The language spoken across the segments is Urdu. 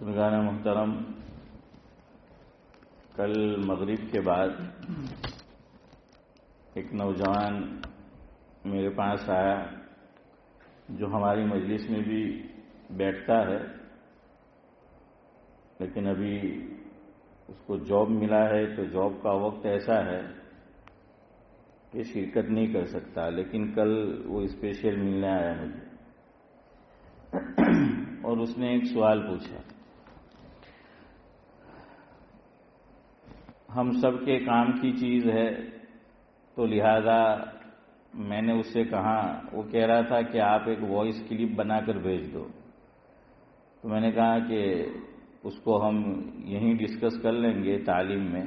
بزرگان محترم، کل مغرب کے بعد ایک نوجوان میرے پاس آیا جو ہماری مجلس میں بھی بیٹھتا ہے، لیکن ابھی اس کو جاب ملا ہے تو جاب کا وقت ایسا ہے کہ شرکت نہیں کر سکتا، لیکن کل وہ اسپیشل ملنے آیا مجھے اور اس نے ایک سوال پوچھا۔ ہم سب کے کام کی چیز ہے تو لہذا میں نے اس سے کہا، وہ کہہ رہا تھا کہ آپ ایک وائس کلپ بنا کر بھیج دو، تو میں نے کہا کہ اس کو ہم یہیں ڈسکس کر لیں گے تعلیم میں۔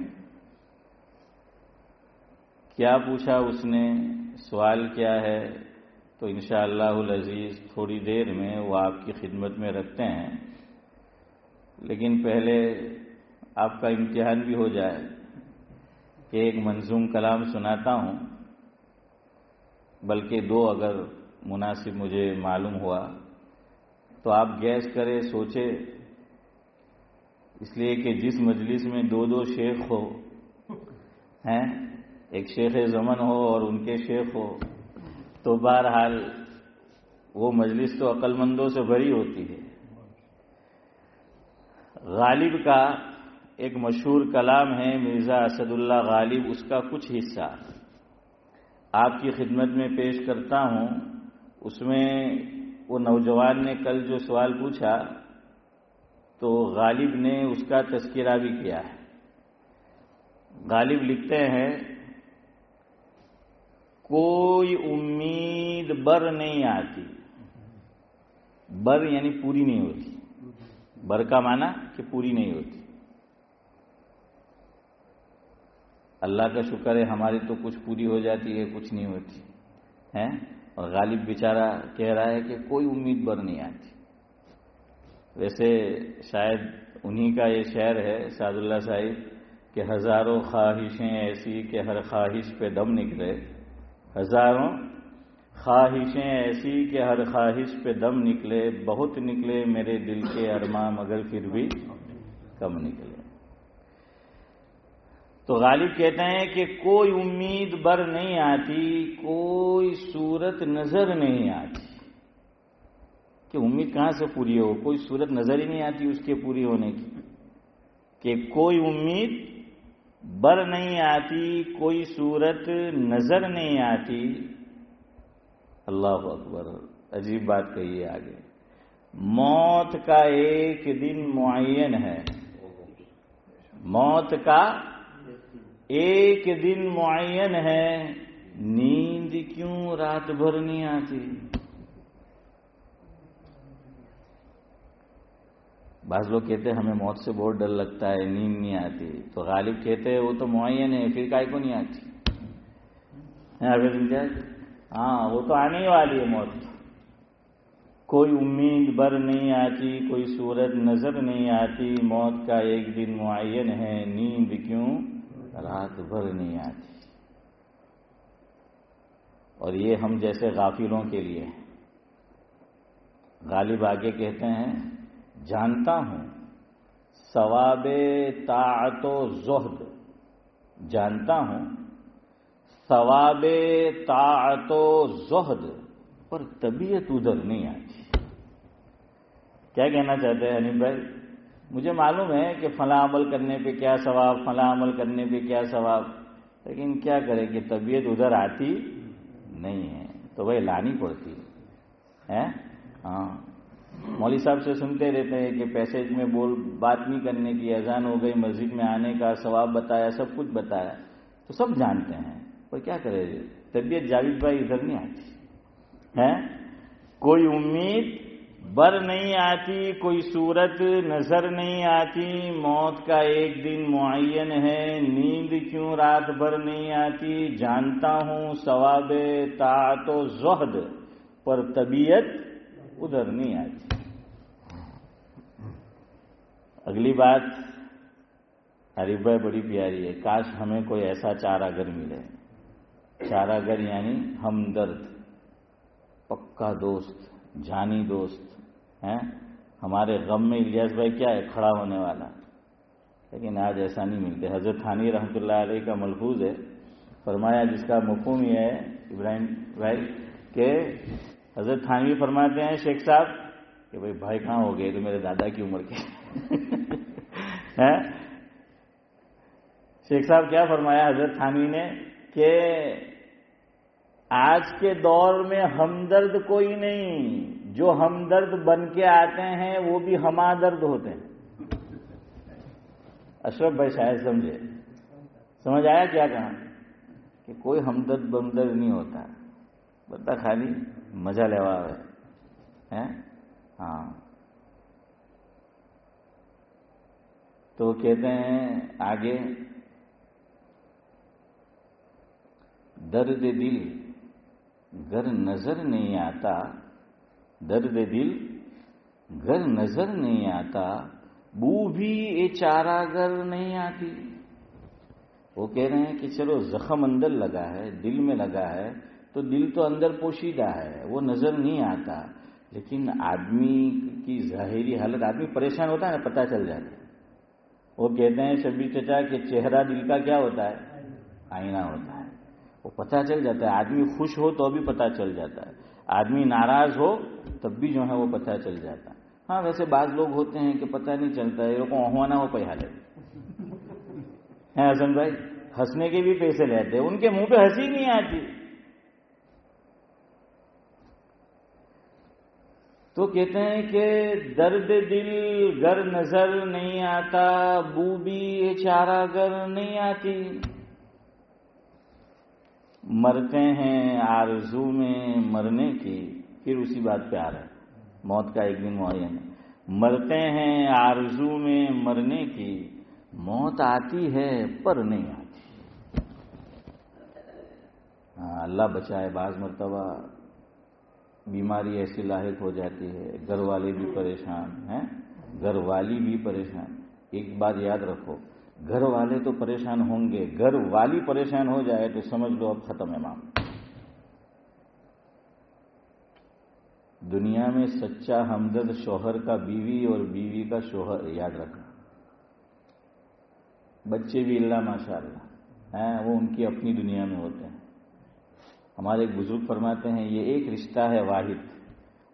کیا پوچھا اس نے، سوال کیا ہے، تو انشاءاللہ العزیز تھوڑی دیر میں وہ آپ کی خدمت میں رکھتے ہیں، لیکن پہلے آپ کا امتحان بھی ہو جائے کہ ایک منظوم کلام سناتا ہوں، بلکہ دو اگر مناسب مجھے معلوم ہوا تو آپ گیس کرے، سوچے، اس لیے کہ جس مجلس میں دو شیخ ہو ہیں، ایک شیخ زمن ہو اور ان کے شیخ ہو، تو بہرحال وہ مجلس تو عقل مندوں سے بھری ہوتی ہے۔ غالب کا ایک مشہور کلام ہے، مرزا اسد اللہ غالب، اس کا کچھ حصہ آپ کی خدمت میں پیش کرتا ہوں۔ اس میں وہ نوجوان نے کل جو سوال پوچھا تو غالب نے اس کا تذکرہ بھی کیا ہے۔ غالب لکھتے ہیں، کوئی امید بر نہیں آتی، بر یعنی پوری نہیں ہوتی، بر کا معنی کہ پوری نہیں ہوتی۔ اللہ کا شکر ہے ہماری تو کچھ پوری ہو جاتی ہے، کچھ نہیں ہوتی ہے، اور غالب بیچارہ کہہ رہا ہے کہ کوئی امید بر نہیں آتی۔ ویسے شاید انہی کا یہ شعر ہے سعد اللہ صاحب کہ ہزاروں خواہشیں ایسی کہ ہر خواہش پہ دم نکلے، ہزاروں خواہشیں ایسی کہ ہر خواہش پہ دم نکلے، بہت نکلے میرے دل کے ارماں مگر پھر بھی کم نکلے۔ تو غالب کہتے ہیں کہ کوئی امید بر نہیں آتی، کوئی صورت نظر نہیں آتی۔ کہ امید کہاں سے پوری ہو، کوئی صورت نظر ہی نہیں آتی اس کے پوری ہونے کی، کہ کوئی امید بر نہیں آتی، کوئی صورت نظر نہیں آتی۔ اللہ اکبر، عجیب بات کہی ہے آگے، موت کا ایک دن معین ہے، موت کا ایک دن معین ہے، نیند کیوں رات بھر نہیں آتی۔ بعض لوگ کہتے ہیں ہمیں موت سے بہت ڈر لگتا ہے، نیند نہیں آتی، تو غالب کہتے ہیں وہ تو معین ہے، پھر کائے کو نہیں آتی؟ ہاں وہ تو آنے ہی والی ہے موت۔ کوئی امید بر نہیں آتی، کوئی صورت نظر نہیں آتی، موت کا ایک دن معین ہے، نیند کیوں رات بھر نہیں آتی۔ اور یہ ہم جیسے غافلوں کے لیے۔ غالب آگے کہتے ہیں، جانتا ہوں ثواب طاعت و زہد، جانتا ہوں ثواب طاعت و زہد، پر طبیعت ادھر نہیں آتی۔ کیا کہنا چاہتے ہیں حنیف بھائی؟ مجھے معلوم ہے کہ فلاں عمل کرنے پہ کیا ثواب، فلاں عمل کرنے پہ کیا ثواب، لیکن کیا کرے کہ طبیعت ادھر آتی نہیں ہے، تو بھائی لانی پڑتی ہے۔ ہاں، مولوی صاحب سے سنتے رہتے ہیں کہ پیسج میں بات نہیں کرنے کی، اذان ہو گئی، مسجد میں آنے کا ثواب بتایا، سب کچھ بتایا، تو سب جانتے ہیں، پر کیا کرے، طبیعت جاوید بھائی ادھر نہیں آتی ہے۔ کوئی امید بر نہیں آتی، کوئی صورت نظر نہیں آتی، موت کا ایک دن معین ہے، نیند کیوں رات بھر نہیں آتی، جانتا ہوں ثواب طاعت و زہد، پر طبیعت ادھر نہیں آتی۔ اگلی بات حریف بھائی بڑی پیاری ہے، کاش ہمیں کوئی ایسا چارہ گر ملے۔ چارہ گر یعنی ہمدرد، پکا دوست، جانی دوست ہیں، ہمارے غم میں الیاس بھائی کیا ہے؟ کھڑا ہونے والا. لیکن آج ایسا نہیں ملتے. حضرت تھانوی رحمۃ اللہ علیہ کا ملفوظ ہے، فرمایا جس کا مفہوم یہ ہے ابراہیم بھائی کہ حضرت تھانوی فرماتے ہیں شیخ صاحب کہ بھائی کہاں ہو گئے؟ تو میرے دادا کی عمر کے. شیخ صاحب کیا فرمایا حضرت تھانوی نے کہ آج کے دور میں ہمدرد کوئی نہیں، جو ہمدرد بن کے آتے ہیں وہ بھی ہمادرد ہوتے ہیں. اشرف بھائی شاید سمجھے، سمجھ آیا کیا کہا؟ کہ کوئی ہمدرد بمدرد نہیں ہوتا، بتا خالی مزہ لیوا ہے. ہاں تو کہتے ہیں آگے، درد دل گر نظر نہیں آتا، درد دل گر نظر نہیں آتا، بو بھی اے چارہ گر نہیں آتی. وہ کہہ رہے ہیں کہ چلو زخم اندر لگا ہے، دل میں لگا ہے، تو دل تو اندر پوشیدہ ہے، وہ نظر نہیں آتا. لیکن آدمی کی ظاہری حالت، آدمی پریشان ہوتا ہے نا، پتہ چل جاتا ہے. وہ کہتے ہیں شبیر چچا کہ چہرہ دل کا کیا ہوتا ہے؟ آئینہ ہوتا ہے. وہ پتہ چل جاتا ہے. آدمی خوش ہو تو بھی پتہ چل جاتا ہے، آدمی ناراض ہو تب بھی جو ہے وہ پتہ چل جاتا ہے. ہاں ویسے بعض لوگ ہوتے ہیں کہ پتہ نہیں چلتا ہے، یہ لوگ کو ہوا نہ ہو پہ حالت ہے. حسن بھائی ہنسنے کے بھی پیسے لیتے ہیں، ان کے منہ پہ ہنسی نہیں آتی. تو کہتے ہیں کہ درد دل گر نظر نہیں آتا، بو بھی چارہ گر نہیں آتی. مرتے ہیں آرزو میں مرنے کی، پھر اسی بات پہ آ رہا ہے، موت کا ایک دن معین ہے. مرتے ہیں آرزو میں مرنے کی، موت آتی ہے پر نہیں آتی. ہاں اللہ بچائے. بعض مرتبہ بیماری ایسی لاحق ہو جاتی ہے، گھر والے بھی پریشان ہیں، گھر والی بھی پریشان. ایک بات یاد رکھو، گھر والے تو پریشان ہوں گے، گھر والی پریشان ہو جائے تو سمجھ لو اب ختم ہے معاملہ. دنیا میں سچا ہمدرد شوہر کا بیوی اور بیوی کا شوہر، یاد رکھنا. بچے بھی اللہ ماشاء اللہ ہیں، وہ ان کی اپنی دنیا میں ہوتے ہیں. ہمارے ایک بزرگ فرماتے ہیں یہ ایک رشتہ ہے واحد،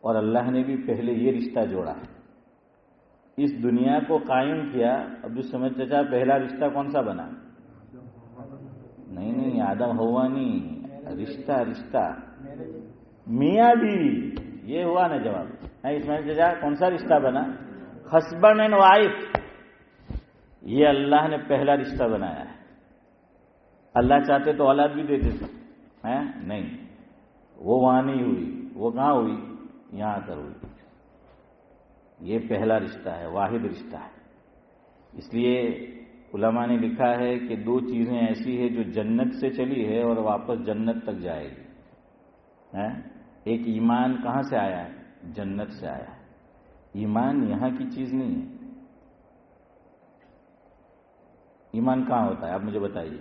اور اللہ نے بھی پہلے یہ رشتہ جوڑا ہے، اس دنیا کو قائم کیا. اب جو سمجھ چچا پہلا رشتہ کون سا بنا؟ نہیں آدم ہوا نہیں، رشتہ میاں بیوی. یہ ہوا نا جواب. اسماعیل چچا کون سا رشتہ بنا؟ Husband and wife. یہ اللہ نے پہلا رشتہ بنایا ہے. اللہ چاہتے تو اولاد بھی دیتے تھے، نہیں، وہ وہاں نہیں ہوئی. وہ کہاں ہوئی؟ یہاں کر ہوئی. یہ پہلا رشتہ ہے، واحد رشتہ ہے. اس لیے علماء نے لکھا ہے کہ دو چیزیں ایسی ہیں جو جنت سے چلی ہے اور واپس جنت تک جائے گی. ایک ایمان کہاں سے آیا ہے؟ جنت سے آیا ہے. ایمان یہاں کی چیز نہیں ہے. ایمان کہاں ہوتا ہے آپ مجھے بتائیے؟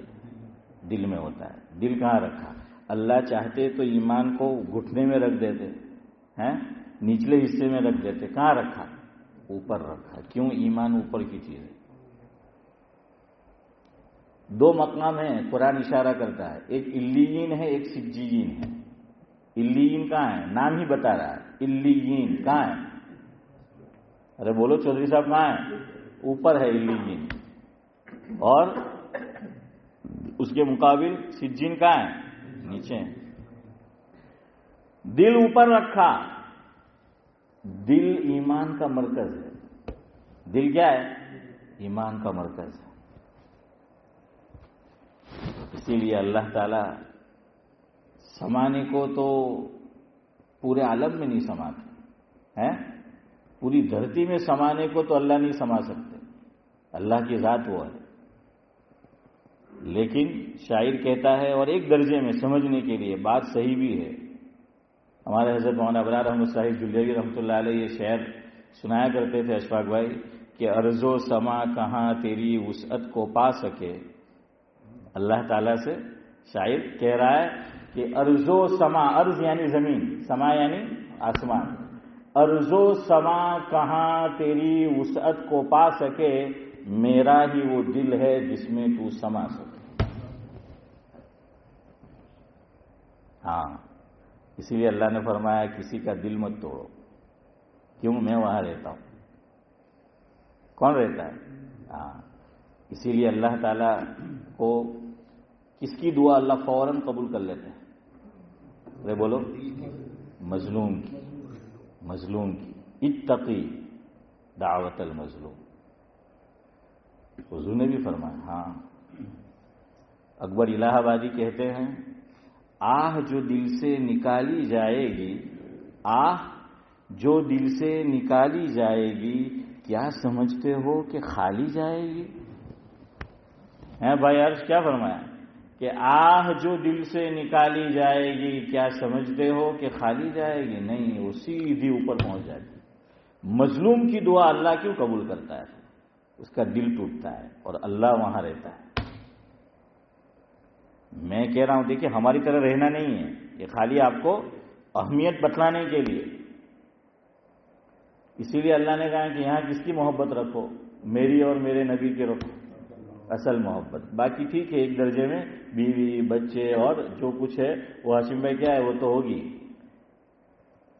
دل میں ہوتا ہے. دل کہاں رکھا؟ اللہ چاہتے تو ایمان کو گھٹنے میں رکھ دیتے ہیں، نچلے حصے میں رکھ دیتے. کہاں رکھا؟ اوپر رکھا. کیوں؟ ایمان اوپر کی چیز ہے. دو مقام ہیں قرآن اشارہ کرتا ہے، ایک علیین ہے، ایک سجین ہے. علیین کہاں ہے؟ نام ہی بتا رہا ہے. علیین کہاں ہے؟ ارے بولو چودھری صاحب کہاں ہے؟ اوپر ہے علیین. اور اس کے مقابل سجین کہاں ہے؟ نیچے. دل اوپر رکھا. دل ایمان کا مرکز ہے. دل کیا ہے؟ ایمان کا مرکز ہے. اسی لیے اللہ تعالی سمانے کو تو پورے عالم میں نہیں سماتے ہیں، پوری دھرتی میں سمانے کو تو اللہ نہیں سما سکتے، اللہ کی ذات وہ ہے. لیکن شاعر کہتا ہے، اور ایک درجے میں سمجھنے کے لیے بات صحیح بھی ہے. ہمارے حضرت مولانا ابرار احمد صاحب جلیلی رحمۃ اللہ علیہ یہ شعر سنایا کرتے تھے اشفاق بھائی کہ ارض و سما کہاں تیری وسعت کو پا سکے. اللہ تعالیٰ سے شاعر کہہ رہا ہے کہ ارض و سما، ارض یعنی زمین، سما یعنی آسمان. ارض و سما کہاں تیری وسعت کو پا سکے، میرا ہی وہ دل ہے جس میں تو سما سکے۔ ہاں، اسی لیے اللہ نے فرمایا کسی کا دل مت توڑو، کیوں؟ میں وہاں رہتا ہوں۔ کون رہتا ہے؟ ہاں، اسی لیے اللہ تعالیٰ کو کس کی دعا اللہ فوراً قبول کر لیتے ہیں؟ ارے بولو، مظلوم کی، مظلوم کی، اتقی دعوت المظلوم۔ حضور نے بھی فرمایا۔ ہاں، اکبر الہ آبادی کہتے ہیں، آہ جو دل سے نکالی جائے گی، آہ جو دل سے نکالی جائے گی، کیا سمجھتے ہو کہ خالی جائے گی؟ ہیں بھائی عرش کیا فرمایا کہ آہ جو دل سے نکالی جائے گی، کیا سمجھتے ہو کہ خالی جائے گی؟ نہیں، وہ سیدھی اوپر پہنچ جاتی۔ مظلوم کی دعا اللہ کیوں قبول کرتا ہے؟ اس کا دل ٹوٹتا ہے اور اللہ وہاں رہتا ہے۔ میں کہہ رہا ہوں دیکھیے، ہماری طرح رہنا نہیں ہے، یہ خالی آپ کو اہمیت بتلانے کے لیے۔ اسی لیے اللہ نے کہا کہ یہاں کس کی محبت رکھو؟ میری اور میرے نبی کی رکھو، اصل محبت۔ باقی ٹھیک ہے، ایک درجے میں بیوی بچے اور جو کچھ ہے وہ ہاشم بھائی کیا ہے وہ تو ہوگی،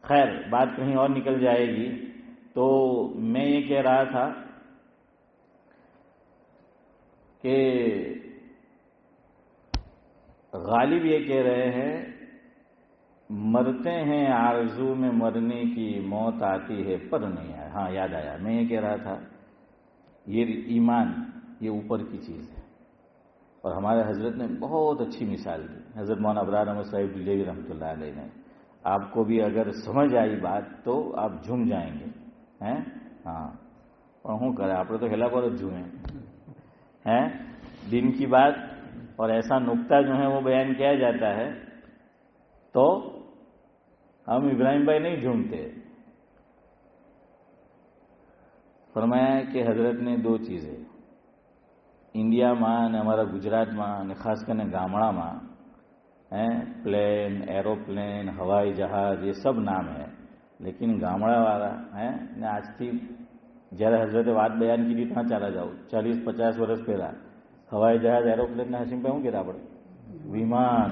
خیر بات کہیں اور نکل جائے گی۔ تو میں یہ کہہ رہا تھا کہ غالب یہ کہہ رہے ہیں مرتے ہیں آرزو میں مرنے کی، موت آتی ہے پر نہیں آیا۔ ہاں یاد آیا، میں یہ کہہ رہا تھا یہ ایمان یہ اوپر کی چیز ہے، اور ہمارے حضرت نے بہت اچھی مثال دی، حضرت مولانا ابرار احمد صاحب دہلوی رحمۃ اللہ علیہ نے۔ آپ کو بھی اگر سمجھ آئی بات تو آپ جھوم جائیں گے ہیں۔ ہاں اور ہوں کرے آپ تو ہلا پر جھومیں ہیں دن کی بات، اور ایسا نقطہ جو ہے وہ بیان کیا جاتا ہے تو ہم ابراہیم بھائی نہیں جھومتے۔ فرمایا کہ حضرت نے دو چیزیں انڈیا میں نے ہمارا گجرات میں نے خاص کر گامڑا میں پلین ایروپلین ہوائی جہاز یہ سب نام ہے، لیکن گامڑا والا ہے نے آج تھی جયારે حضرت વાત بیان کی ત્યાં ચાલા જાઓ 40-50 વર્ષ પહેલા હવાઈ જહાજ એરોપ્લેન ને હસીમ ભાઈ શું કહેતા આપણે વિમાન।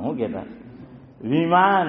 હું કહેતા વિમાન,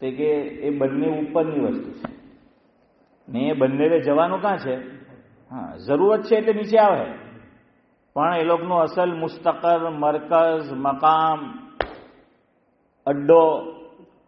તે કે એ બંને ઉપરની વસ્તુ છે ને એ બંને જવાનું કાં છે? હા જરૂરત છે એટલે નીચે આવે, પણ એ લોકોનું અસલ મુસ્તકર મરકઝ મકામ અડ્ડો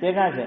તે કાં છે?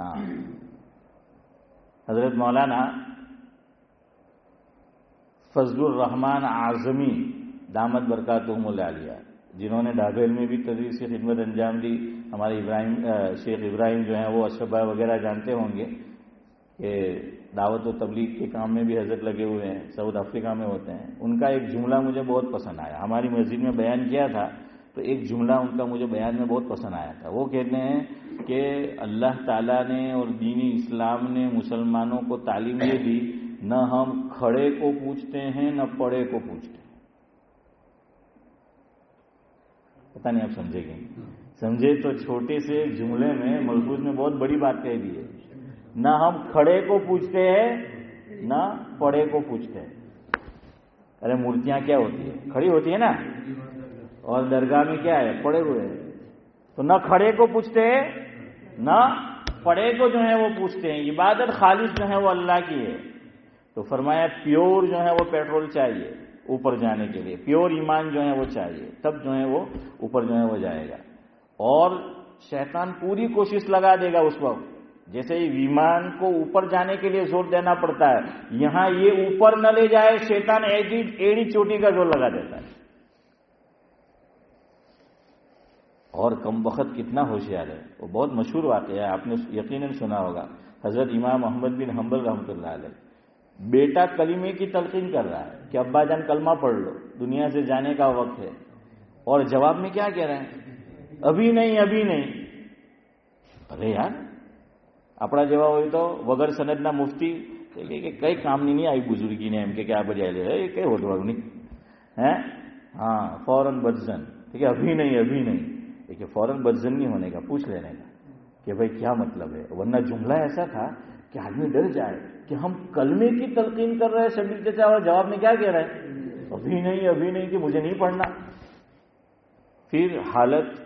ہاں، حضرت مولانا فضل الرحمان اعظمی دامت برکاتہم العالیہ، جنہوں نے ڈھابیل میں بھی تدریسی خدمت انجام دی. ہمارے شیخ ابراہیم جو ہیں وہ اشرف بھائی وغیرہ جانتے ہوں گے کہ دعوت و تبلیغ کے کام میں بھی حضرت لگے ہوئے ہیں، ساؤتھ افریقہ میں ہوتے ہیں. ان کا ایک جملہ مجھے بہت پسند آیا، ہماری مسجد میں بیان کیا تھا تو ایک جملہ ان کا مجھے بیان میں بہت پسند آیا تھا. وہ کہتے ہیں کہ اللہ تعالیٰ نے اور دین اسلام نے مسلمانوں کو تعلیم یہ دی، نہ ہم کھڑے کو پوچھتے ہیں نہ پڑے کو پوچھتے ہیں. پتہ نہیں آپ سمجھے گے، سمجھے تو چھوٹے سے جملے میں ملفوظ میں بہت بڑی بات کہہ دی ہے. نہ ہم کھڑے کو پوچھتے ہیں نہ پڑے کو پوچھتے ہیں. ارے مورتیاں کیا ہوتی ہے؟ کھڑی ہوتی ہے نا، اور درگاہ میں کیا ہے؟ پڑے ہوئے ہیں. تو نہ کھڑے کو پوچھتے ہیں نہ پڑے کو جو ہے وہ پوچھتے ہیں. عبادت خالص جو ہے وہ اللہ کی ہے. تو فرمایا پیور جو ہے وہ پیٹرول چاہیے اوپر جانے کے لیے، پیور ایمان جو ہے وہ چاہیے، تب جو ہے وہ اوپر جو ہے وہ جائے گا. اور شیطان پوری کوشش لگا دے گا اس وقت، جیسے ایمان کو اوپر جانے کے لیے زور دینا پڑتا ہے، یہاں یہ اوپر نہ لے جائے شیطان ایڑی چوٹی کا زور لگا دیتا ہے. اور کم وقت کتنا ہوشیار ہے، وہ بہت مشہور واقعہ ہے، آپ نے یقیناً سنا ہوگا. حضرت امام احمد بن حنبل رحمۃ اللہ علیہ، بیٹا کلمے کی تلقین کر رہا ہے کہ ابا جان کلمہ پڑھ لو، دنیا سے جانے کا وقت ہے. اور جواب میں کیا کہہ رہے ہیں؟ ابھی نہیں ابھی نہیں. ارے یار اپنا جواب ہوئی تو وگر سندنا مفتی کہ کئی کام نہیں آئی بزرگی نے ہم کے کیا بجائے لے رہے کہ ہوتا نہیں ہے. ہاں فوراً بدزن، ٹھیک ہے، ابھی نہیں دیکھیے، فوراً بدزن نہیں ہونے کا، پوچھ لینے کا کہ بھائی کیا مطلب ہے. ورنہ جملہ ایسا تھا کہ آدمی ڈر جائے کہ ہم کلمے کی تلقین کر رہے ہیں شبیر چچا، اور جواب میں کیا کہہ رہے ہیں؟ ابھی نہیں کہ مجھے نہیں پڑھنا. پھر حالت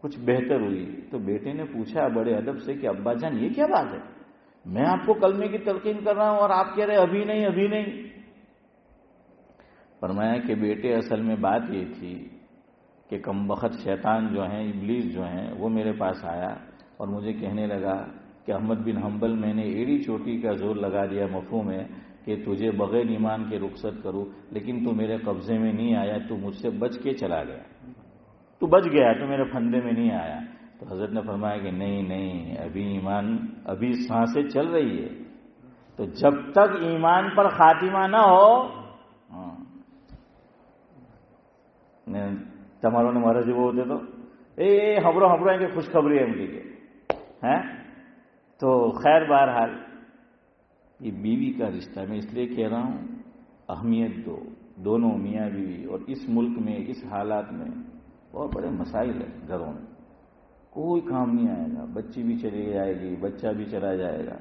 کچھ بہتر ہوئی تو بیٹے نے پوچھا بڑے ادب سے کہ ابا جان یہ کیا بات ہے، میں آپ کو کلمے کی تلقین کر رہا ہوں اور آپ کہہ رہے ابھی نہیں. فرمایا کہ بیٹے اصل میں بات یہ تھی کہ کم بخت شیطان جو ہیں، ابلیس جو ہیں، وہ میرے پاس آیا اور مجھے کہنے لگا کہ احمد بن حنبل میں نے ایڑی چوٹی کا زور لگا دیا مفہوم ہے کہ تجھے بغیر ایمان کے رخصت کروں، لیکن تو میرے قبضے میں نہیں آیا، تو مجھ سے بچ کے چلا گیا، تو بچ گیا، تو میرے پھندے میں نہیں آیا. تو حضرت نے فرمایا کہ نہیں ابھی ایمان، ابھی سانسیں چل رہی ہے، تو جب تک ایمان پر خاتمہ نہ ہو. تمہاروں نے مہاراج وہ ہوتے تو خبروں کے خوشخبری ہے مجھے ہیں. تو خیر بہرحال یہ بیوی کا رشتہ میں اس لیے کہہ رہا ہوں اہمیت دو، دونوں میاں بیوی. اور اس ملک میں اس حالات میں بہت بڑے مسائل ہیں، گھروں میں کوئی کام نہیں آئے گا، بچی بھی چلی جائے گی، بچہ بھی چلا جائے گا،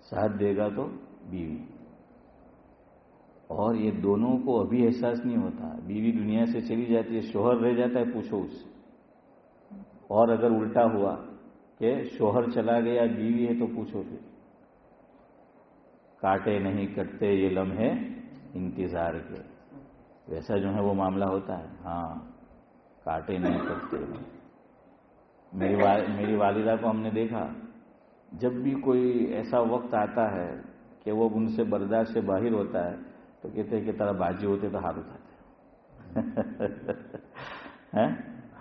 ساتھ دے گا تو بیوی. اور یہ دونوں کو ابھی احساس نہیں ہوتا. بیوی دنیا سے چلی جاتی ہے، شوہر رہ جاتا ہے، پوچھو اس سے. اور اگر الٹا ہوا کہ شوہر چلا گیا بیوی ہے تو پوچھو پھر. کاٹے نہیں کٹتے یہ لمحے انتظار کے، ویسا جو ہے وہ معاملہ ہوتا ہے. ہاں کاٹے نہیں کٹتے. میری والدہ کو ہم نے دیکھا، جب بھی کوئی ایسا وقت آتا ہے کہ وہ ان سے برداشت سے باہر ہوتا ہے تو کہتے ہیں کہ طرح باجی ہوتے تو ہاتھ اٹھاتے.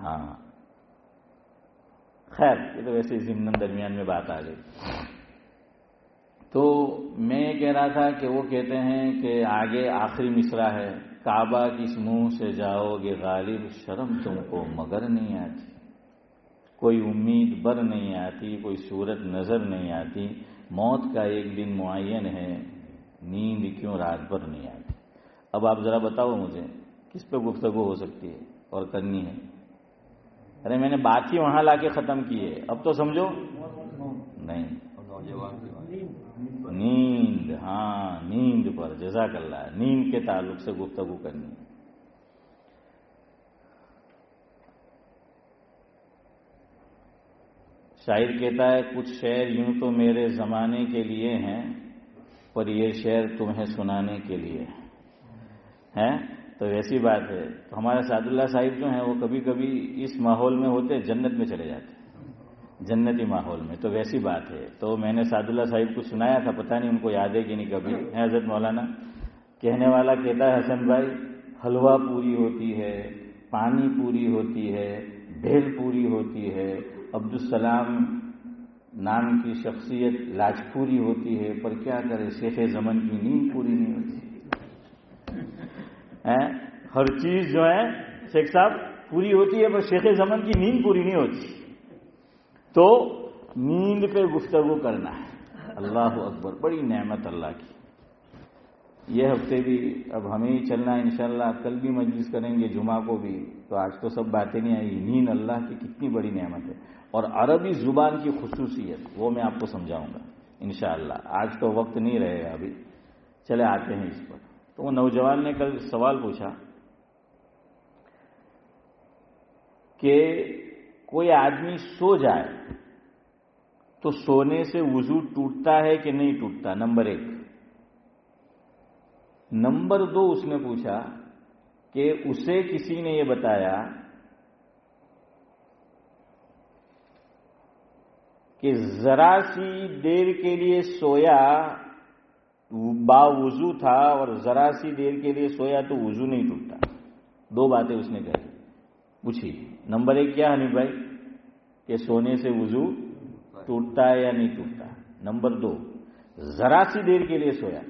ہاں خیر یہ تو ویسے ضمن درمیان میں بات آ گئی. تو میں یہ کہہ رہا تھا کہ وہ کہتے ہیں کہ آگے آخری مصرع ہے، کعبہ کس منہ سے جاؤ گے غالب، شرم تم کو مگر نہیں آتی، کوئی امید بر نہیں آتی، کوئی صورت نظر نہیں آتی، موت کا ایک دن معین ہے، نیند کیوں رات بھر نہیں آتی. اب آپ ذرا بتاؤ مجھے کس پہ گفتگو ہو سکتی ہے اور کرنی ہے؟ ارے میں نے بات ہی وہاں لا کے ختم کی ہے، اب تو سمجھو. نہیں نیند، ہاں نیند پر، جزاک اللہ، نیند کے تعلق سے گفتگو کرنی ہے. شاعر کہتا ہے کچھ شعر یوں تو میرے زمانے کے لیے ہیں، پر یہ شعر تمہیں سنانے کے لیے ہیں. تو ایسی بات ہے. تو ہمارے سعد اللہ صاحب جو ہیں وہ کبھی کبھی اس ماحول میں ہوتے جنت میں چلے جاتے. جنتی ماحول میں، تو ویسی بات ہے. تو میں نے سعد اللہ صاحب کو سنایا تھا، پتہ نہیں ان کو یاد ہے کہ نہیں کبھی. حضرت مولانا کہنے والا کہتا ہے حسن بھائی حلوہ پوری ہوتی ہے، پانی پوری ہوتی ہے، بھیل پوری ہوتی ہے، عبدالسلام نام کی شخصیت لاج پوری ہوتی ہے، پر کیا کرے شیخ زمن کی نیند پوری نہیں ہوتی. ہر چیز جو ہے شیخ صاحب پوری ہوتی ہے پر شیخ زمن کی نیند پوری نہیں ہوتی. تو نیند پہ گفتگو کرنا ہے. اللہ اکبر، بڑی نعمت اللہ کی. یہ ہفتے بھی اب ہمیں ہی چلنا ہے انشاءاللہ. کل بھی مجلس کریں گے، جمعہ کو بھی. تو آج تو سب باتیں نہیں آئی. نیند اللہ کی کتنی بڑی نعمت ہے، اور عربی زبان کی خصوصیت وہ میں آپ کو سمجھاؤں گا انشاءاللہ. آج تو وقت نہیں رہے گا ابھی. چلے آتے ہیں اس پر. تو وہ نوجوان نے کل سوال پوچھا کہ کوئی آدمی سو جائے تو سونے سے وضو ٹوٹتا ہے کہ نہیں ٹوٹتا، نمبر 1. نمبر 2 اس نے پوچھا کہ اسے کسی نے یہ بتایا کہ ذرا سی دیر کے لیے سویا باوضو تھا اور ذرا سی دیر کے لیے سویا تو وضو نہیں ٹوٹتا. 2 باتیں اس نے کہی پوچھی. نمبر 1 کیا حنیف بھائی کہ سونے سے وضو ٹوٹتا ہے یا نہیں ٹوٹتا. نمبر 2 ذرا سی دیر کے لیے سویا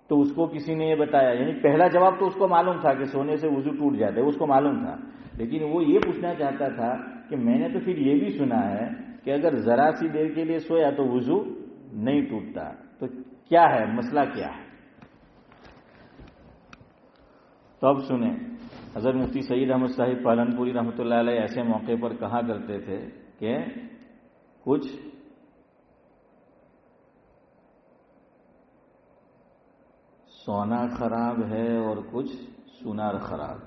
تو اس کو کسی نے یہ بتایا. یعنی پہلا جواب تو اس کو معلوم تھا کہ سونے سے وضو ٹوٹ جاتا ہے، اس کو معلوم تھا. لیکن وہ یہ پوچھنا چاہتا تھا کہ میں نے تو پھر یہ بھی سنا ہے کہ اگر ذرا سی دیر کے لیے سویا تو وضو نہیں ٹوٹتا. تو کیا ہے مسئلہ، کیا ہے؟ تو اب سنیں. حضرت مفتی سعید احمد صاحب پالنپوری رحمۃ اللہ علیہ ایسے موقع پر کہا کرتے تھے کہ کچھ سونا خراب ہے اور کچھ سونار خراب.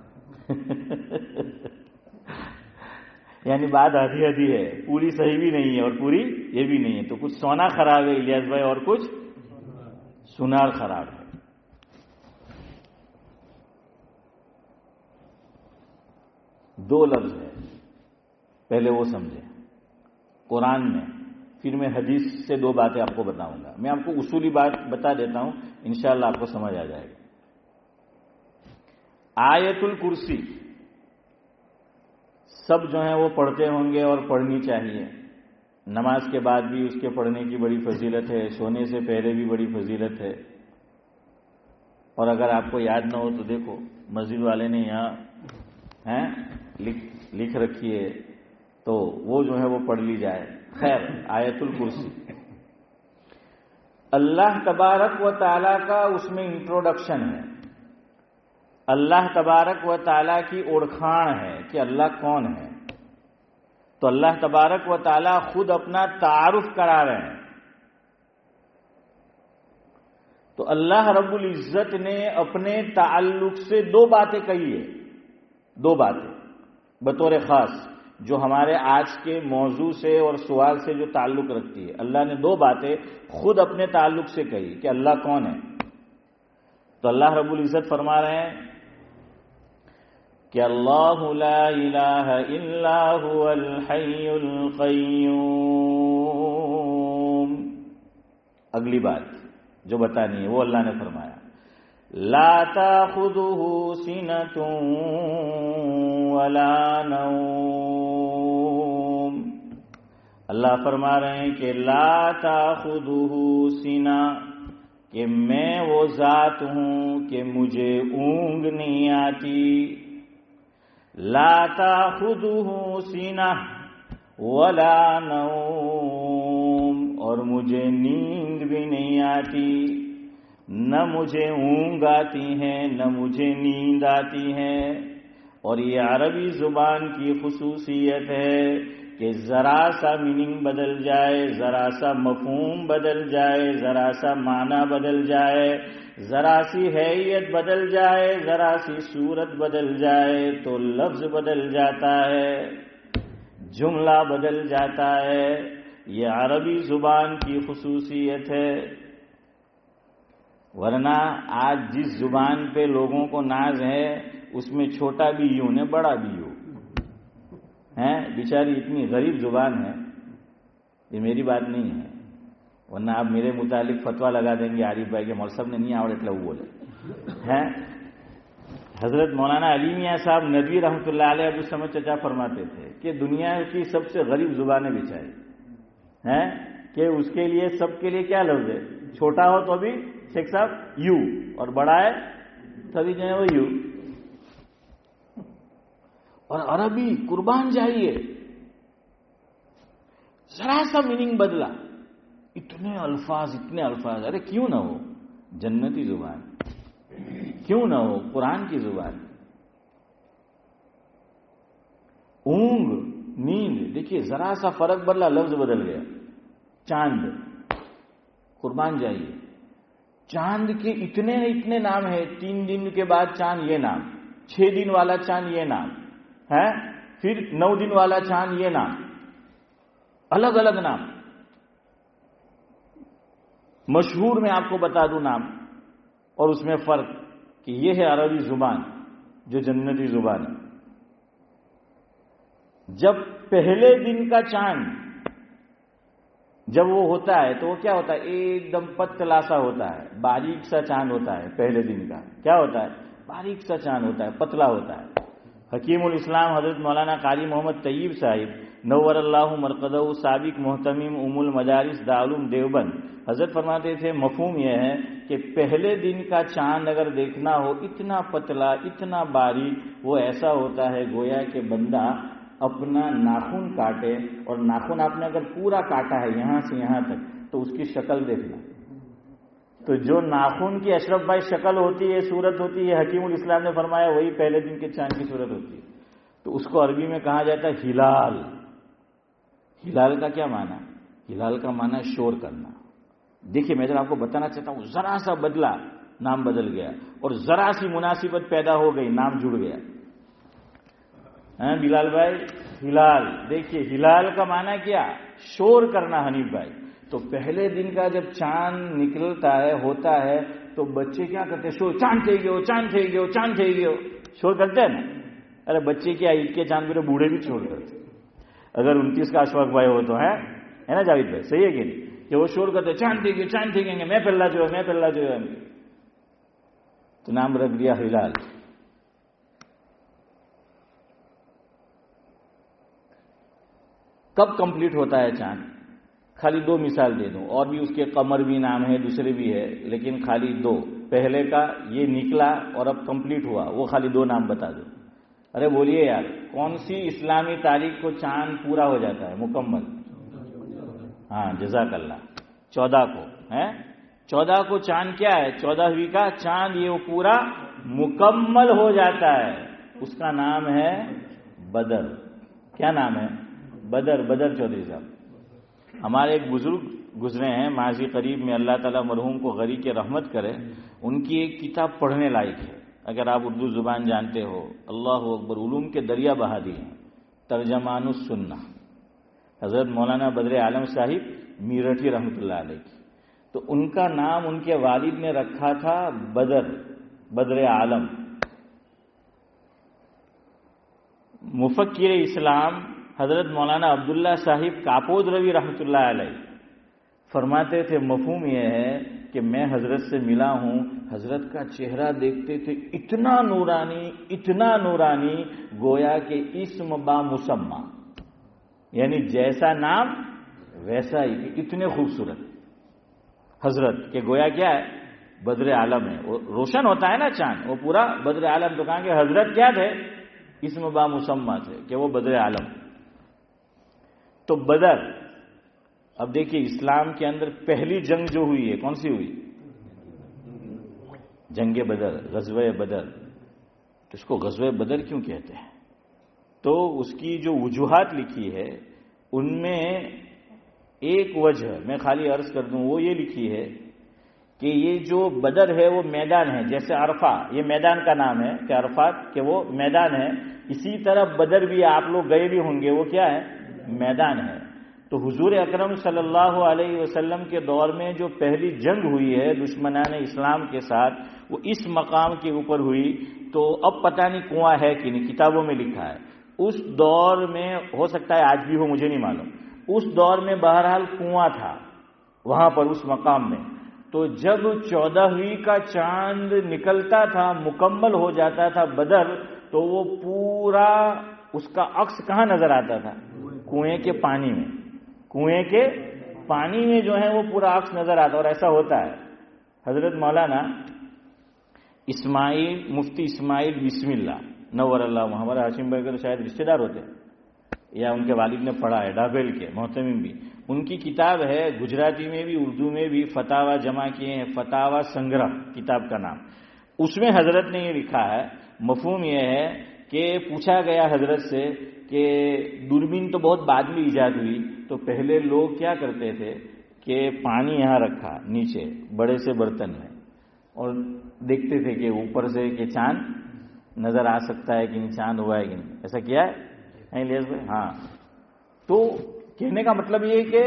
یعنی بات آدھی آدھی ہے، پوری صحیح بھی نہیں ہے اور پوری یہ بھی نہیں ہے. تو کچھ سونا خراب ہے الیاس بھائی اور کچھ سونار خراب ہے. دو لفظ ہے، پہلے وہ سمجھیں قرآن میں، پھر میں حدیث سے 2 باتیں آپ کو بتاؤں گا. میں آپ کو اصولی بات بتا دیتا ہوں، انشاءاللہ آپ کو سمجھ آ جائے گا. آیت الکرسی سب جو ہیں وہ پڑھتے ہوں گے اور پڑھنی چاہیے. نماز کے بعد بھی اس کے پڑھنے کی بڑی فضیلت ہے، سونے سے پہلے بھی بڑی فضیلت ہے. اور اگر آپ کو یاد نہ ہو تو دیکھو مسجد والے نے یہاں لکھ رکھی ہے، تو وہ جو ہے وہ پڑھ لی جائے. خیر، آیت الکرسی اللہ تبارک و تعالیٰ کا اس میں انٹروڈکشن ہے. اللہ تبارک و تعالیٰ کی اوڑکھان ہے کہ اللہ کون ہے. تو اللہ تبارک و تعالیٰ خود اپنا تعارف کرا رہے ہیں. تو اللہ رب العزت نے اپنے تعلق سے 2 باتیں کہی ہے، 2 باتیں بطور خاص جو ہمارے آج کے موضوع سے اور سوال سے جو تعلق رکھتی ہے. اللہ نے 2 باتیں خود اپنے تعلق سے کہی کہ اللہ کون ہے. تو اللہ رب العزت فرما رہے ہیں کہ اللہ لا الہ الا هو الحی القیوم. اگلی بات جو بتانی ہے وہ اللہ نے فرمایا لا تاخذہ سنۃ ولا نوم. اللہ فرما رہے ہیں کہ لا تاخذہ سنہ، کہ میں وہ ذات ہوں کہ مجھے اونگ نہیں آتی. لا تاخذہ سنہ ولا نوم، اور مجھے نیند بھی نہیں آتی. نہ مجھے اونگ آتی ہے نہ مجھے نیند آتی ہے. اور یہ عربی زبان کی خصوصیت ہے کہ ذرا سا میننگ بدل جائے، ذرا سا مفہوم بدل جائے، ذرا سا معنی بدل جائے، ذرا سی حیثیت بدل جائے، ذرا سی صورت بدل جائے تو لفظ بدل جاتا ہے، جملہ بدل جاتا ہے. یہ عربی زبان کی خصوصیت ہے. ورنہ آج جس زبان پہ لوگوں کو ناز ہے اس میں چھوٹا بھی یوں ہے بڑا بھی یوں. ہیں بیچاری اتنی غریب زبان ہے. یہ میری بات نہیں ہے، ورنہ آپ میرے متعلق فتویٰ لگا دیں گے عارف بھائی کے مول صاحب نے نہیں آوڑ اٹلا وہ بولے ہیں. حضرت مولانا علی میاں صاحب ندوی رحمۃ اللہ علیہ عبد الصمد چچا فرماتے تھے کہ دنیا کی سب سے غریب زبانیں بچائی ہیں کہ اس کے لیے سب کے لیے کیا لفظ ہے، چھوٹا ہو تو بھی شیخ صاحب یو، اور بڑا ہے تبھی جو ہے وہ یو. اور عربی قربان جائیے ذرا سا میننگ بدلا، اتنے الفاظ. ارے کیوں نہ ہو جنتی زبان، کیوں نہ ہو قرآن کی زبان. اونگ نیند، دیکھیے ذرا سا فرق بدلا لفظ بدل گیا. چاند، قربان جائیے چاند کے اتنے نام ہیں. 3 دن کے بعد چاند یہ نام، 6 دن والا چاند یہ نام ہے، پھر 9 دن والا چاند یہ نام، الگ الگ نام. مشہور میں آپ کو بتا دوں نام اور اس میں فرق کہ یہ ہے عربی زبان جو جنتی زبان ہے. جب پہلے دن کا چاند جب وہ ہوتا ہے تو وہ کیا ہوتا ہے، ایک دم پتلا سا ہوتا ہے، باریک سا چاند ہوتا ہے. پہلے دن کا کیا ہوتا ہے، باریک سا چاند ہوتا ہے، پتلا ہوتا ہے. حکیم الاسلام حضرت مولانا قاری محمد طیب صاحب نور اللہ مرقدہ سابق محتمم ام المدارس دارالعلوم دیوبند حضرت فرماتے تھے مفہوم یہ ہے کہ پہلے دن کا چاند اگر دیکھنا ہو اتنا پتلا اتنا باریک، وہ ایسا ہوتا ہے گویا کہ بندہ اپنا ناخن کاٹے، اور ناخن آپ نے اگر پورا کاٹا ہے یہاں سے یہاں تک تو اس کی شکل دیکھنا. تو جو ناخن کی اشرف بھائی شکل ہوتی ہے، صورت ہوتی ہے، حکیم الاسلام نے فرمایا وہی پہلے دن کے چاند کی صورت ہوتی ہے. تو اس کو عربی میں کہا جاتا ہے ہلال. ہلال کا کیا معنی؟ ہلال کا معنی ہے شور کرنا. دیکھیے میں آپ کو بتانا چاہتا ہوں، ذرا سا بدلا نام بدل گیا، اور ذرا سی مناسبت پیدا ہو گئی نام جڑ گیا. بلال بھائی ہلال، دیکھیے ہلال کا معنی کیا، شور کرنا. حنیف بھائی تو پہلے دن کا جب چاند نکلتا ہے ہوتا ہے تو بچے کیا کرتے ہیں، شور، چاند تھے گئے، چاند تھے گئے، چاند تھے گئے، شور کرتے ہیں نا. ارے بچے کیا عید کے چاند پہ بوڑھے بھی شور کرتے، اگر 29 کا اشفاق بھائی ہو تو ہے نا جاوید بھائی، صحیح ہے کہ نہیں، کہ وہ شور کرتے چاند تھے گئے، چاند تھے گئے، میں پہلا جو ہے تو نام رکھ دیا ہلال. کب کمپلیٹ ہوتا ہے چاند؟ خالی 2 مثال دے دوں، اور بھی اس کے قمر بھی نام ہے، دوسرے بھی ہے، لیکن خالی 2. پہلے کا یہ نکلا اور اب کمپلیٹ ہوا، وہ خالی 2 نام بتا دو. ارے بولیے یار، کون سی اسلامی تاریخ کو چاند پورا ہو جاتا ہے مکمل؟ ہاں جزاک اللہ، 14 کو ہے. 14 کو چاند کیا ہے، 14ویں کا چاند یہ پورا مکمل ہو جاتا ہے. اس کا نام ہے بدر. کیا نام ہے؟ بدر چودھری صاحب. ہمارے ایک بزرگ گزرے ہیں ماضی قریب میں، اللہ تعالیٰ مرحوم کو غری کے رحمت کرے. ان کی ایک کتاب پڑھنے لائق ہے اگر آپ اردو زبان جانتے ہو. اللہ اکبر، علوم کے دریا بہا دیے ہیں. ترجمان السنہ، حضرت مولانا بدر عالم صاحب میرٹھی رحمۃ اللہ علیہ کی. تو ان کا نام ان کے والد نے رکھا تھا بدر عالم. مفکر اسلام حضرت مولانا عبداللہ صاحب کاپود روی رحمۃ اللہ علیہ فرماتے تھے مفہوم یہ ہے کہ میں حضرت سے ملا ہوں، حضرت کا چہرہ دیکھتے تھے اتنا نورانی گویا کہ اسم با مسمہ، یعنی جیسا نام ویسا ہی، اتنے خوبصورت حضرت کہ گویا کیا ہے، بدر عالم ہے. وہ روشن ہوتا ہے نا چاند، وہ پورا بدر عالم. تو کہاں کہ حضرت کیا تھے، اسم با مسمہ تھے کہ وہ بدر عالم. تو بدر، اب دیکھیے اسلام کے اندر پہلی جنگ جو ہوئی ہے کون سی ہوئی؟ جنگ بدر، غزوہ بدر. تو اس کو غزوہ بدر کیوں کہتے ہیں؟ تو اس کی جو وجوہات لکھی ہے ان میں ایک وجہ میں خالی عرض کر دوں، وہ یہ لکھی ہے کہ یہ جو بدر ہے وہ میدان ہے. جیسے عرفہ یہ میدان کا نام ہے کہ عرفات کہ وہ میدان ہے، اسی طرح بدر بھی آپ لوگ گئے بھی ہوں گے، وہ کیا ہے، میدان ہے. تو حضور اکرم صلی اللہ علیہ وسلم کے دور میں جو پہلی جنگ ہوئی ہے دشمنان اسلام کے ساتھ، وہ اس مقام کے اوپر ہوئی. تو اب پتہ نہیں کنواں ہے کہ نہیں، کتابوں میں لکھا ہے اس دور میں ہو سکتا ہے آج بھی ہو، مجھے نہیں معلوم، اس دور میں بہرحال کنواں تھا وہاں پر اس مقام میں. تو جب 14ویں کا چاند نکلتا تھا، مکمل ہو جاتا تھا بدر، تو وہ پورا اس کا عکس کہاں نظر آتا تھا؟ کنویں کے پانی میں. کنویں کے پانی میں جو ہے وہ پورا عکس نظر آتا. اور ایسا ہوتا ہے. حضرت مولانا اسماعیل، مفتی اسماعیل بسم اللہ نور اللہ، ہمارے ہاشم بھائی کے تو شاید رشتے دار ہوتے ہیں یا ان کے والد نے پڑھا ہے، ڈابیل کے محتمم بھی. ان کی کتاب ہے گجراتی میں بھی اردو میں بھی، فتاوا جمع کیے ہیں، فتاوا سنگرہ کتاب کا نام. اس میں حضرت نے یہ لکھا ہے، مفہوم یہ ہے کہ پوچھا گیا حضرت سے کہ دوربین تو بہت بعد میں ایجاد ہوئی، تو پہلے لوگ کیا کرتے تھے کہ پانی یہاں رکھا نیچے بڑے سے برتن میں اور دیکھتے تھے کہ اوپر سے کہ چاند نظر آ سکتا ہے کہ نہیں، چاند ہوا ہے کہ نہیں. ایسا کیا ہے لیس بھائی؟ ہاں. تو کہنے کا مطلب یہ کہ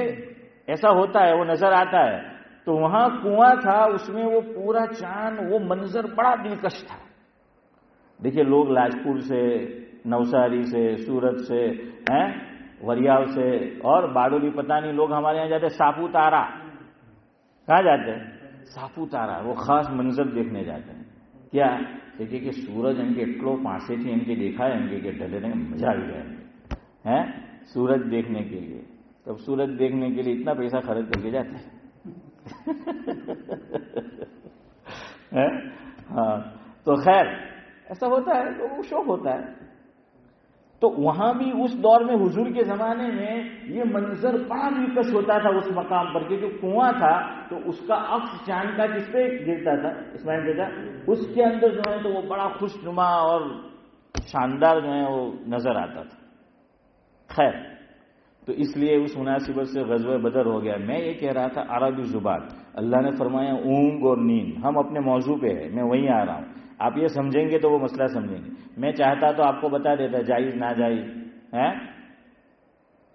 ایسا ہوتا ہے، وہ نظر آتا ہے. تو وہاں کنواں تھا، اس میں وہ پورا چاند، وہ منظر بڑا دلکش تھا. دیکھیے لوگ لاجپور سے، نوساری سے، سورت سے، وریاو سے اور باڈولی، پتہ نہیں لوگ ہمارے یہاں جاتے ساپوتارا. کہاں جاتے ہیں؟ ساپوتارا. وہ خاص منظر دیکھنے جاتے ہیں. کیا دیکھیے کہ سورج ان کے اٹلو پاسے تھی، ان کے دیکھا ہے ان کے ڈھلے نے مزہ آ گیا ہے سورج دیکھنے کے لیے. تب سورج دیکھنے کے لیے اتنا پیسہ خرچ کر کے جاتے ہیں. ہاں. تو خیر ایسا ہوتا ہے، لوگوں کو شوق ہوتا ہے. تو وہاں بھی اس دور میں حضور کے زمانے میں یہ منظر بڑا دلکش ہوتا تھا اس مقام پر، کیونکہ کنواں تھا تو اس کا عکس چاند کا کس پہ گرتا تھا؟ اسماعیل بیٹا اس کے اندر جو ہے تو وہ بڑا خوش نما اور شاندار جو ہے وہ نظر آتا تھا. خیر تو اس لیے اس مناسبت سے غزوہ بدر ہو گیا. میں یہ کہہ رہا تھا عربی زبان، اللہ نے فرمایا اونگ اور نیند. ہم اپنے موضوع پہ ہے، میں وہیں آ رہا ہوں. آپ یہ سمجھیں گے تو وہ مسئلہ سمجھیں گے. میں چاہتا تو آپ کو بتا دیتا جائز ناجائز ہے،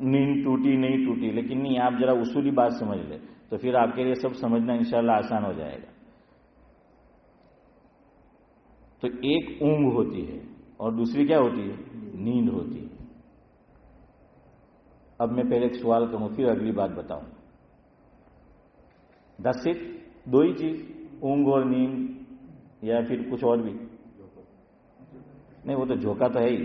نیند ٹوٹی نہیں ٹوٹی، لیکن نہیں، آپ ذرا اصولی بات سمجھ لیں تو پھر آپ کے لیے سب سمجھنا انشاءاللہ آسان ہو جائے گا. تو ایک اونگ ہوتی ہے اور دوسری کیا ہوتی ہے؟ نیند ہوتی ہے. اب میں پہلے ایک سوال کروں پھر اگلی بات بتاؤں. دس صرف دو ہی چیز، اونگ اور نیند، یا پھر کچھ اور بھی؟ نہیں، وہ تو جھوکا تو ہے ہی،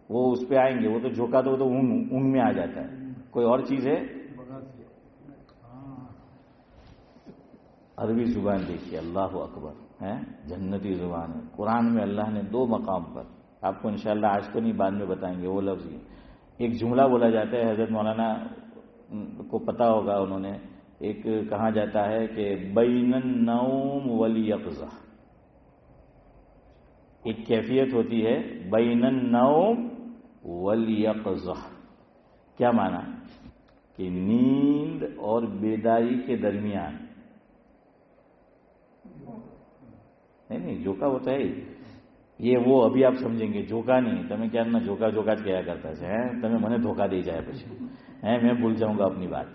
وہ اس پہ آئیں گے. وہ تو جھوکا تو وہ تو اونگ میں آ جاتا ہے. کوئی اور چیز ہے؟ عربی زبان دیکھیے، اللہ اکبر ہے، جنتی زبان ہے. قرآن میں اللہ نے دو مقام پر، آپ کو انشاءاللہ آج تو نہیں بعد میں بتائیں گے وہ لفظ ہی. ایک جملہ بولا جاتا ہے، حضرت مولانا کو پتا ہوگا، انہوں نے ایک کہا جاتا ہے کہ بین النوم والیقظہ. ایک کیفیت ہوتی ہے بین النوم والیقظہ. کیا معنی؟ کہ نیند اور بیداری کے درمیان. نہیں جوکا ہوتا ہے یہ، وہ ابھی آپ سمجھیں گے. جوکا نہیں، تمہیں کیا نا جوکا جوکا کیا کرتا ہے، تمہیں منے دھوکہ دے جائے پچھے میں بھول جاؤں گا اپنی بات.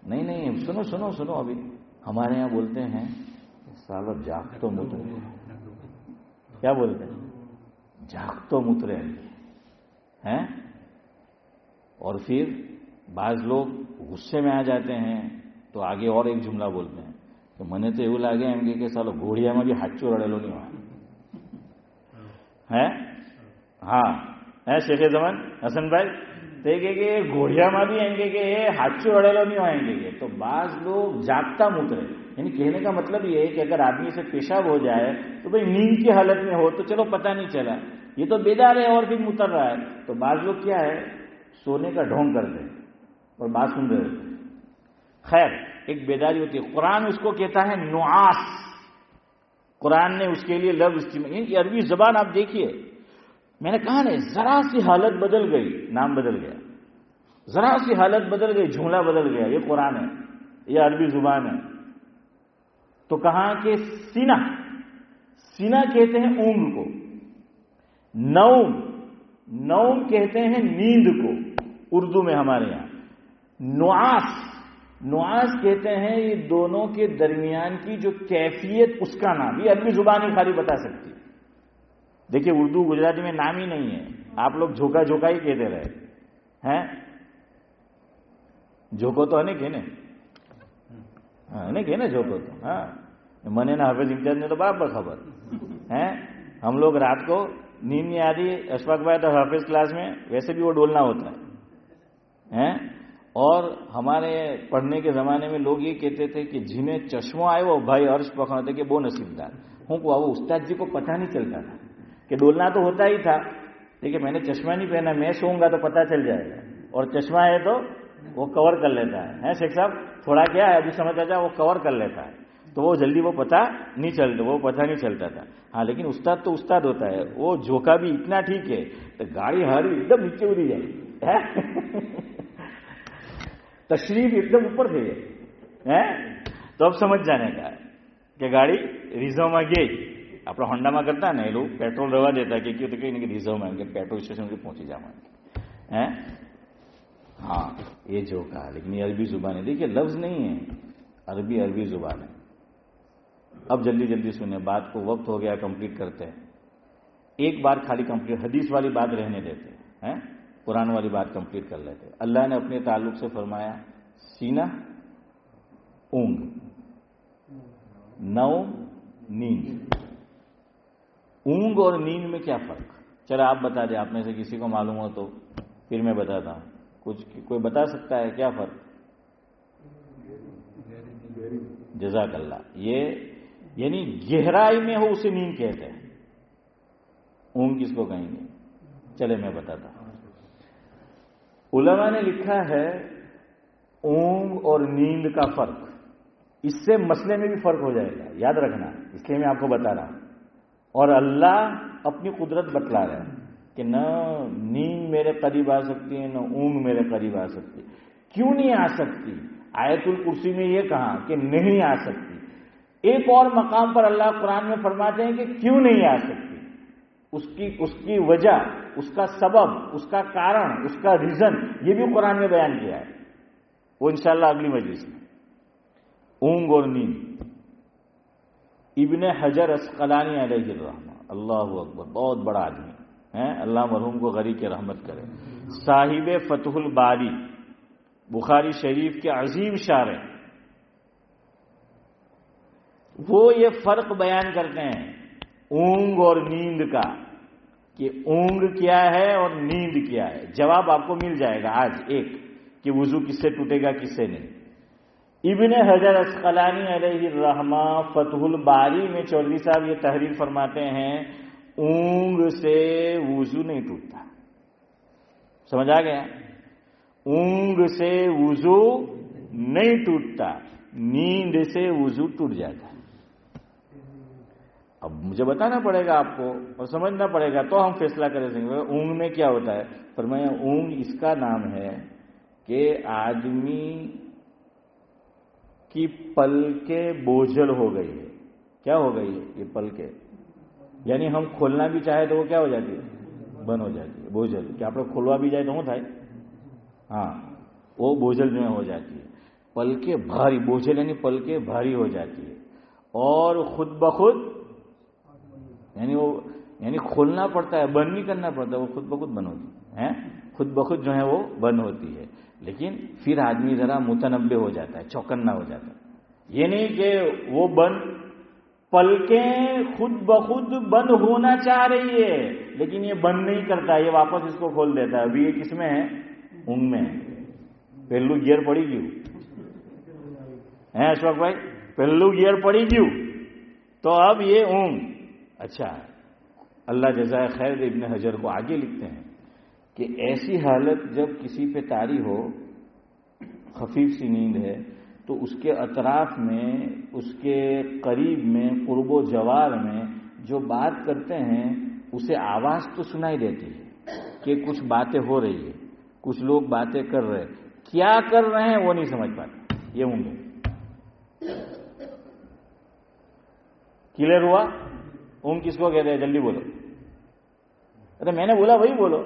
نہیں سنو سنو سنو، ابھی ہمارے یہاں بولتے ہیں سالب جاگ تو مترے. کیا بولتے ہیں؟ جاگ تو مترے ہیں. اور پھر بعض لوگ غصے میں آ جاتے ہیں تو آگے اور ایک جملہ بولتے ہیں کہ منے تو یہ لگے ایم کہ سالو گھوڑیا میں بھی ہاتھوں رڑے لو نہیں ہوا ہے. ہاں شیخ زمان حسن بھائی کہ گھوڑیا میں بھی آئیں گے کہ ہاتھوں رڑے لو نہیں آئیں گے. تو بعض لوگ جاگتا مترے، یعنی کہنے کا مطلب یہ ہے کہ اگر آدمی سے پیشاب ہو جائے تو بھئی نیند کی حالت میں ہو تو چلو پتہ نہیں چلا، یہ تو بیدار ہے اور پھر متر رہا ہے. تو بعض لوگ کیا ہے سونے کا ڈھونگ کرتے ہیں اور بات سن رہے ہوتے ہیں. خیر ایک بیداری ہوتی ہے. قرآن اس کو کہتا ہے نعاس. قرآن نے اس کے لیے لفظ استعمال، یہ عربی زبان آپ دیکھیے. میں نے کہا نہیں، ذرا سی حالت بدل گئی، نام بدل گیا، ذرا سی حالت بدل گئی، جملہ بدل گیا. یہ قرآن ہے، یہ عربی زبان ہے. تو کہاں کہ سینہ، سینہ کہتے ہیں اونگ کو، نوم، نوم کہتے ہیں نیند کو اردو میں ہمارے یہاں. نعاس، نعاس کہتے ہیں یہ دونوں کے درمیان کی جو کیفیت، اس کا نام. یہ عربی زبان ہی خالی بتا سکتی ہے. دیکھیے اردو گجراتی میں نام ہی نہیں ہے. آپ لوگ جھوکا جھوکا ہی کہتے رہے ہیں. جھوکو تو نہیں کہنے نہیں کہنے جھوکو تو ہاں منے نا حافظ امتیاز نے تو برابر خبر ہے. ہم لوگ رات کو نیند نہیں آتی اشفاق بھائی تو حافظ کلاس میں ویسے بھی وہ ڈولنا ہوتا ہے. اور ہمارے پڑھنے کے زمانے میں لوگ یہ کہتے تھے کہ جنہیں چشمہ آئے وہ بھائی عرش پکڑتے کہ وہ نصیبدار ہوں. وہ استاد جی کو پتہ نہیں چلتا تھا کہ ڈولنا تو ہوتا ہی تھا لیکن میں نے چشمہ نہیں پہنا, میں سوؤں گا تو پتہ چل جائے گا, اور چشمہ ہے تو وہ کور کر لیتا ہے. شیخ صاحب تھوڑا کیا ہے ابھی سمجھ آتا وہ کور کر لیتا ہے تو وہ جلدی وہ پتہ نہیں چلتا تھا. ہاں لیکن استاد تو استاد ہوتا ہے, وہ جھوکا بھی اتنا ٹھیک ہے تو گاڑی ہاری ایک دم نیچے اتری جائے تشریف ایک دم اوپر تھے تو اب سمجھ جانے کا کہ گاڑی ریزرو میں گئی. اپنا ہونڈا میں کرتا ہے نا یہ لوگ پیٹرول روا دیتا ہے کہ کیوں تو کہیں نہیں ریزرو میں پیٹرول اسٹیشن کے پہنچے جاؤں. ہاں یہ جھوکا ہے لیکن یہ عربی زبان ہے. دیکھیے لفظ نہیں ہے, عربی زبان ہے. اب جلدی جلدی سنیں بات کو, وقت ہو گیا کمپلیٹ کرتے ہیں. ایک بار خالی کمپلیٹ, حدیث والی بات رہنے دیتے ہیں, قرآن والی بات کمپلیٹ کر لیتے. اللہ نے اپنے تعلق سے فرمایا سینہ اونگ, نوم نیند. اونگ اور نیند میں کیا فرق؟ چلو آپ بتا دیں, آپ میں سے کسی کو معلوم ہو تو پھر میں بتاتا ہوں. کوئی بتا سکتا ہے کیا فرق؟ جزاک اللہ. یہ یعنی گہرائی میں ہو اسے نیند کہتے ہیں. اونگ کس کو کہیں گے؟ چلے میں بتاتا ہوں. علماء نے لکھا ہے اونگ اور نیند کا فرق, اس سے مسئلے میں بھی فرق ہو جائے گا, یاد رکھنا, اس لیے میں آپ کو بتا رہا ہوں. اور اللہ اپنی قدرت بتلا رہا ہے کہ نہ نیند میرے قریب آ سکتی ہے نہ اونگ میرے قریب آ سکتی. کیوں نہیں آ سکتی؟ آیت الکرسی میں یہ کہا کہ نہیں آ سکتی. ایک اور مقام پر اللہ قرآن میں فرماتے ہیں کہ کیوں نہیں آ سکتی. اس کی وجہ, اس کا سبب, اس کا کارن, اس کا ریزن یہ بھی قرآن میں بیان کیا ہے. وہ انشاءاللہ اگلی مجلس میں. اونگ اور نیند. ابن حجر اسقلانی علیہ الرحمہ, اللہ اکبر, بہت بڑا آدمی ہے, اللہ مرحوم کو غریق رحمت کرے. صاحب فتح الباری, بخاری شریف کے عظیم شارح, وہ یہ فرق بیان کرتے ہیں اونگ اور نیند کا کہ اونگ کیا ہے اور نیند کیا ہے. جواب آپ کو مل جائے گا آج ایک کہ وضو کس سے ٹوٹے گا کس سے نہیں. ابن حجر اسقلانی علیہ الرحمہ فتح الباری میں چودھری صاحب یہ تحریر فرماتے ہیں اونگ سے وضو نہیں ٹوٹتا. سمجھ آ گیا؟ اونگ سے وضو نہیں ٹوٹتا, نیند سے وضو ٹوٹ جاتا ہے. اب مجھے بتانا پڑے گا آپ کو اور سمجھنا پڑے گا تو ہم فیصلہ کریں گے اونگ میں کیا ہوتا ہے. فرمایا اونگ اس کا نام ہے کہ آدمی کی پلکیں بوجھل ہو گئی ہے. کیا ہو گئی ہے یہ پلکیں؟ یعنی ہم کھولنا بھی چاہے تو وہ کیا ہو جاتی ہے؟ بند ہو جاتی ہے. بوجھل کیا آپ لوگ کھلوا بھی جائے تو ہوتا ہے, ہاں وہ بوجھل جو ہے ہو جاتی ہے. پلکیں بھاری, بوجھل یعنی پلکیں بھاری ہو جاتی ہے اور خود بخود یعنی کھولنا پڑتا ہے, بند نہیں کرنا پڑتا, وہ خود بخود بند ہوتی ہے. خود بخود جو ہے وہ بند ہوتی ہے. لیکن پھر آدمی ذرا متنبع ہو جاتا ہے, چوکنا ہو جاتا ہے. یہ نہیں کہ وہ بند, پلکیں خود بخود بند ہونا چاہ رہی ہے لیکن یہ بند نہیں کرتا, یہ واپس اس کو کھول دیتا ہے. ابھی یہ کس میں ہے؟ اونگ میں ہے. پہلو گیئر پڑی گیو ہے اشفاق بھائی, پہلو گیئر پڑی گیو تو اب یہ اونگ. اچھا اللہ جزائے خیر ابن حجر کو آگے لکھتے ہیں کہ ایسی حالت جب کسی پہ طاری ہو, خفیف سی نیند ہے, تو اس کے اطراف میں, اس کے قریب میں, قرب و جوار میں جو بات کرتے ہیں اسے آواز تو سنائی دیتی ہے کہ کچھ باتیں ہو رہی ہے, کچھ لوگ باتیں کر رہے, کیا کر رہے ہیں وہ نہیں سمجھ پاتے. یہ ہوں گے. کلیئر ہوا؟ اونگ کس کو کہتے ہیں؟ جلدی بولو. ارے میں نے بولا وہی بولو.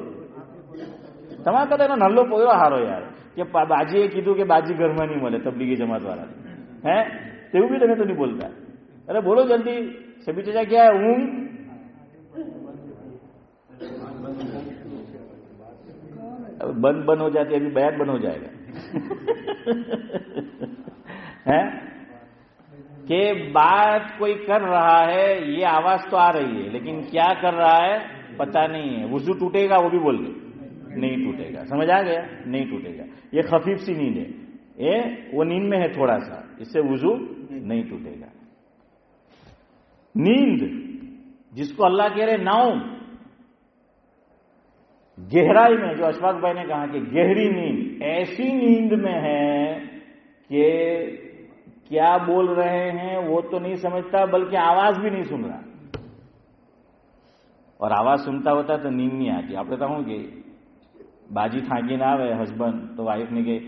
تمام کہتے ہیں نا نلو پوئرو ہارو یار کہ باجی کیدوں کہ باجی گھر میں نہیں ملے تبلیغی جماعت والا ہے تو بھی تو نہیں بولتا. ارے بولو جلدی. سبھی چیزیں کیا ہے؟ اونگ بند ہو جاتی ہے، ابھی بیعت بند ہو جائے گا کہ بات کوئی کر رہا ہے، یہ آواز تو آ رہی ہے لیکن کیا کر رہا ہے پتا نہیں ہے. وضو ٹوٹے گا وہ بھی بول دے نہیں ٹوٹے گا. سمجھ آ گیا؟ نہیں ٹوٹے گا. یہ خفیف سی نیند ہے، وہ نیند میں ہے تھوڑا سا، اس سے وضو نہیں ٹوٹے گا. نیند جس کو اللہ کہہ رہے نوم، گہرائی میں، جو اشفاق بھائی نے کہا کہ گہری نیند ایسی نیند میں ہے کہ کیا بول رہے ہیں وہ تو نہیں سمجھتا، بلکہ آواز بھی نہیں سن رہا. اور آواز سنتا ہوتا تو نیند نہیں آتی. آپ بتا ہوں کہ باجی تھانکی نہ آئے ہسبینڈ تو وائف نے کہ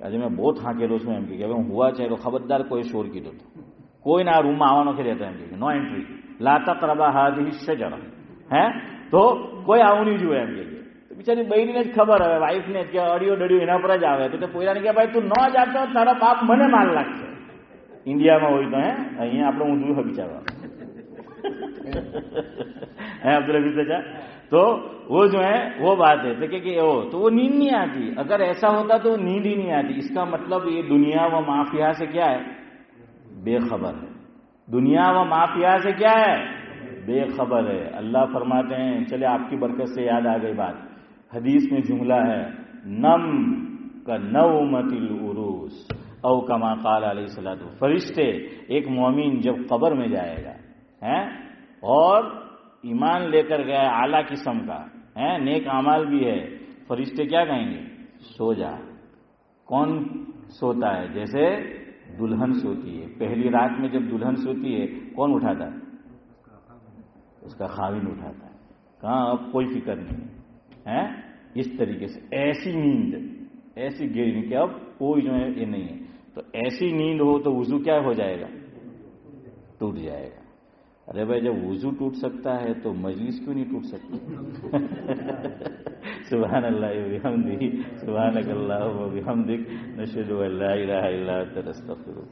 اجے میں بہت تھانکے اس میں کہ ہوا چاہے تو خبردار کوئی شور کی دو تو کوئی نہ روم میں آواز کے دیتا ہے نو اینٹری لا تقربا هذه الشجره ہے تو کوئی આવું નહીં જોઈએ એમ કે તો બિચારી બહેરીને જ ખબર હવે વાઈફને કે અડિયો ડડિયો એના પર જ આવે તો પોઈરાને કે ભાઈ તું ન જાતો તારા બાપ મને માર લાગશે. ઇન્ડિયામાં હોય તો અહીંયા આપણે ઊંધું હોય બિચારા عبد الحفیظ چچا. تو وہ جو ہے وہ بات ہے تو کہ تو وہ نیند نہیں آتی. اگر ایسا ہوتا تو نیند ہی نہیں آتی. اس کا مطلب یہ دنیا و مافیا سے کیا ہے؟ بے خبر ہے. دنیا و مافیا سے کیا ہے؟ بے خبر ہے. اللہ فرماتے ہیں، چلے آپ کی برکت سے یاد آ گئی بات، حدیث میں جملہ ہے نم کا نومت العروس او کما قال علیہ الصلوۃ. فرشتے ایک مومن جب قبر میں جائے گا اور ایمان لے کر گیا اعلیٰ قسم کا نیک اعمال بھی ہے، فرشتے کیا کہیں گے؟ سو جا. کون سوتا ہے؟ جیسے دلہن سوتی ہے. پہلی رات میں جب دلہن سوتی ہے کون اٹھاتا ہے؟ اس کا خاوند اٹھاتا ہے. کہاں اب کوئی فکر نہیں ہے. اس طریقے سے ایسی نیند، ایسی گہری نیند کہ اب کوئی جو ہے یہ نہیں ہے. تو ایسی نیند ہو تو وضو کیا ہو جائے گا؟ ٹوٹ جائے گا. ارے بھائی جب وضو ٹوٹ سکتا ہے تو مجلس کیوں نہیں ٹوٹ سکتی؟ سبحان اللہ و بحمدہ، سبحانک اللہم و بحمدک، نشہد ان لا الہ الا انت نستغفرک.